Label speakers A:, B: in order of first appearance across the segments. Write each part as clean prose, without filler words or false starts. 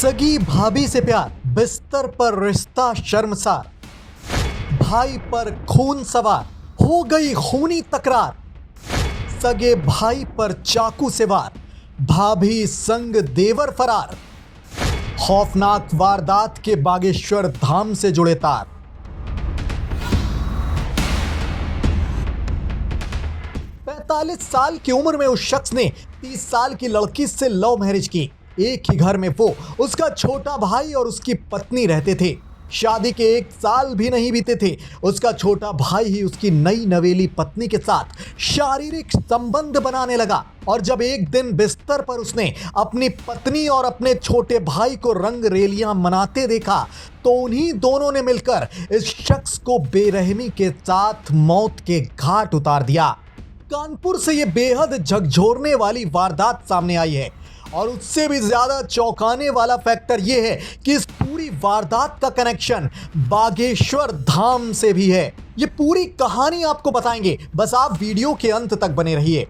A: सगी भाभी से प्यार, बिस्तर पर रिश्ता शर्मसार, भाई पर खून सवार, हो गई खूनी तकरार, सगे भाई पर चाकू से वार, भाभी संग देवर फरार, खौफनाक वारदात के बागेश्वर धाम से जुड़े तार। पैंतालीस साल की उम्र में उस शख्स ने 30 साल की लड़की से लव मैरिज की। एक ही घर में वो, उसका छोटा भाई और उसकी पत्नी रहते थे। शादी के 1 साल भी नहीं बीते थे, उसका छोटा भाई ही उसकी नई नवेली पत्नी के साथ शारीरिक संबंध बनाने लगा। और जब एक दिन बिस्तर पर उसने अपनी पत्नी और अपने छोटे भाई को रंग रेलियां मनाते देखा, तो उन्हीं दोनों ने मिलकर इस शख्स को बेरहमी के साथ मौत के घाट उतार दिया। कानपुर से ये बेहद झकझोरने वाली वारदात सामने आई है और उससे भी ज्यादा चौंकाने वाला फैक्टर ये है कि इस पूरी वारदात का कनेक्शन बागेश्वर धाम से भी है। ये पूरी कहानी आपको बताएंगे, बस आप वीडियो के अंत तक बने रहिए।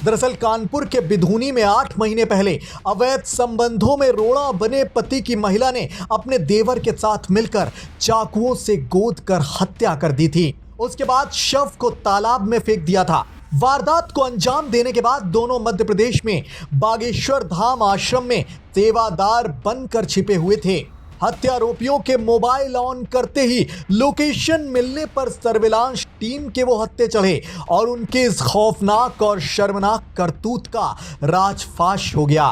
A: दरअसल कानपुर के बिधूनी में 8 महीने पहले अवैध संबंधों में रोड़ा बने पति की महिला ने अपने देवर के साथ मिलकर चाकुओं से गोद कर हत्या कर दी थी। उसके बाद शव को तालाब में फेंक दिया था। वारदात को अंजाम देने के बाद दोनों मध्य प्रदेश में बागेश्वर धाम आश्रम में सेवादार बनकर छिपे हुए थे। हत्यारोपियों के मोबाइल ऑन करते ही लोकेशन मिलने पर सर्विलांस टीम के वो हत्थे चढ़े और उनके इस खौफनाक और शर्मनाक करतूत का राजफाश हो गया।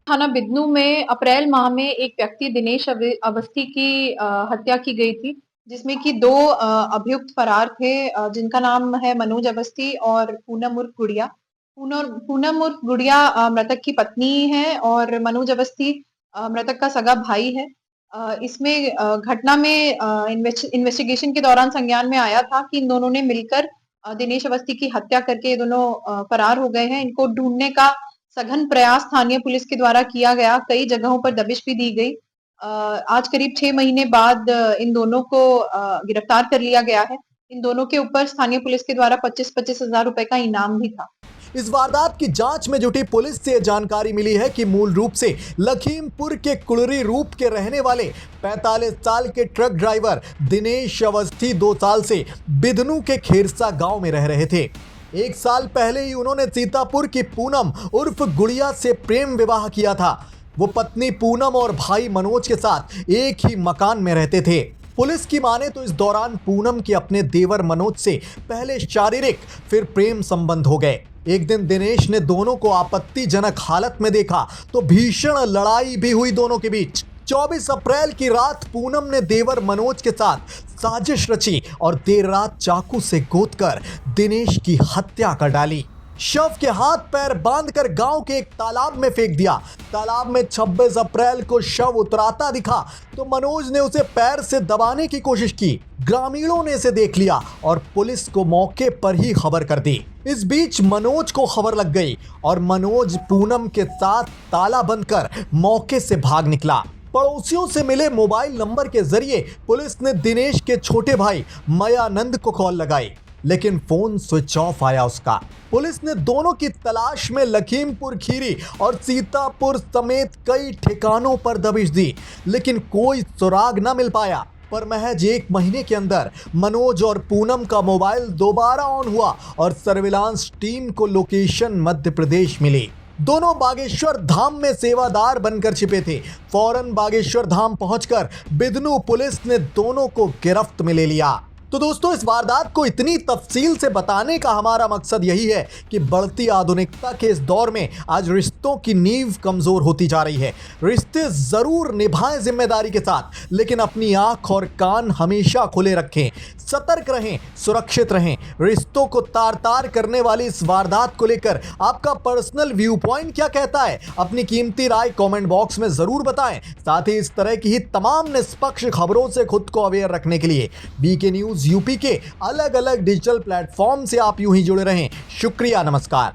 B: थाना बिदनू में अप्रैल माह में एक व्यक्ति दिनेश अवस्थी की हत्या की गई थी, जिसमें कि 2 अभियुक्त फरार थे, जिनका नाम है मनोज अवस्थी और पूनम उर्फ गुड़िया। पूनम उर्फ गुड़िया मृतक की पत्नी है और मनोज अवस्थी मृतक का सगा भाई है। इसमें घटना में इन्वेस्टिगेशन के दौरान संज्ञान में आया था कि इन दोनों ने मिलकर दिनेश अवस्थी की हत्या करके ये दोनों फरार हो गए हैं। इनको ढूंढने का सघन प्रयास स्थानीय पुलिस के द्वारा किया गया, कई जगहों पर दबिश भी दी गई। आज करीब 6 महीने बाद इन दोनों को गिरफ्तार कर लिया गया है। इन दोनों के ऊपर स्थानीय पुलिस के द्वारा 25-25 हजार रुपए का इनाम भी था।
A: इस वारदात की जांच में जुटी पुलिस से जानकारी मिली है कि मूल रूप से लखीमपुर के कुड़री रूप के रहने वाले 45 साल के ट्रक ड्राइवर दिनेश अवस्थी 2 साल से बिधनू के खेरसा गांव में रह रहे थे। 1 साल पहले ही उन्होंने सीतापुर की पूनम उर्फ गुड़िया से प्रेम विवाह किया था। वो पत्नी पूनम और भाई मनोज के साथ एक ही मकान में रहते थे। पुलिस की माने तो इस दौरान पूनम के अपने देवर मनोज से पहले शारीरिक फिर प्रेम संबंध हो गए। एक दिन दिनेश ने दोनों को आपत्तिजनक हालत में देखा तो भीषण लड़ाई भी हुई दोनों के बीच। 24 अप्रैल की रात पूनम ने देवर मनोज के साथ साजिश रची और देर रात चाकू से गोदकर दिनेश की हत्या कर डाली। शव के हाथ पैर बांधकर गांव के एक तालाब में फेंक दिया। तालाब में 26 अप्रैल को शव उतराता दिखा तो मनोज ने उसे पैर से दबाने की कोशिश की। ग्रामीणों ने इसे देख लिया और पुलिस को मौके पर ही खबर कर दी। इस बीच मनोज को खबर लग गई और मनोज पूनम के साथ ताला बंद कर मौके से भाग निकला। पड़ोसियों से मिले मोबाइल नंबर के जरिए पुलिस ने दिनेश के छोटे भाई मयानंद को कॉल लगाई, लेकिन फोन स्विच ऑफ आया उसका। पुलिस ने दोनों की तलाश में लखीमपुर खीरी और सीतापुर समेत कई ठिकानों पर दबिश दी, लेकिन कोई सुराग न मिल पाया। पर महज 1 महीने के अंदर मनोज और पूनम का मोबाइल दोबारा ऑन हुआ और सर्विलांस टीम को लोकेशन मध्य प्रदेश मिली। दोनों बागेश्वर धाम में सेवादार बनकर छिपे थे। फौरन बागेश्वर धाम पहुंचकर बिधनू पुलिस ने दोनों को गिरफ्त में ले लिया। तो दोस्तों, इस वारदात को इतनी तफसील से बताने का हमारा मकसद यही है कि बढ़ती आधुनिकता के इस दौर में आज रिश्तों की नींव कमजोर होती जा रही है। रिश्ते जरूर निभाएं जिम्मेदारी के साथ, लेकिन अपनी आंख और कान हमेशा खुले रखें, सतर्क रहें, सुरक्षित रहें। रिश्तों को तार तार करने वाली इस वारदात को लेकर आपका पर्सनल व्यू पॉइंट क्या कहता है? अपनी कीमती राय कमेंट बॉक्स में जरूर बताएं। साथ ही इस तरह की ही तमाम निष्पक्ष खबरों से खुद को अवेयर रखने के लिए बीके न्यूज यूपी के अलग अलग डिजिटल प्लेटफॉर्म से आप यूं ही जुड़े रहें। शुक्रिया, नमस्कार।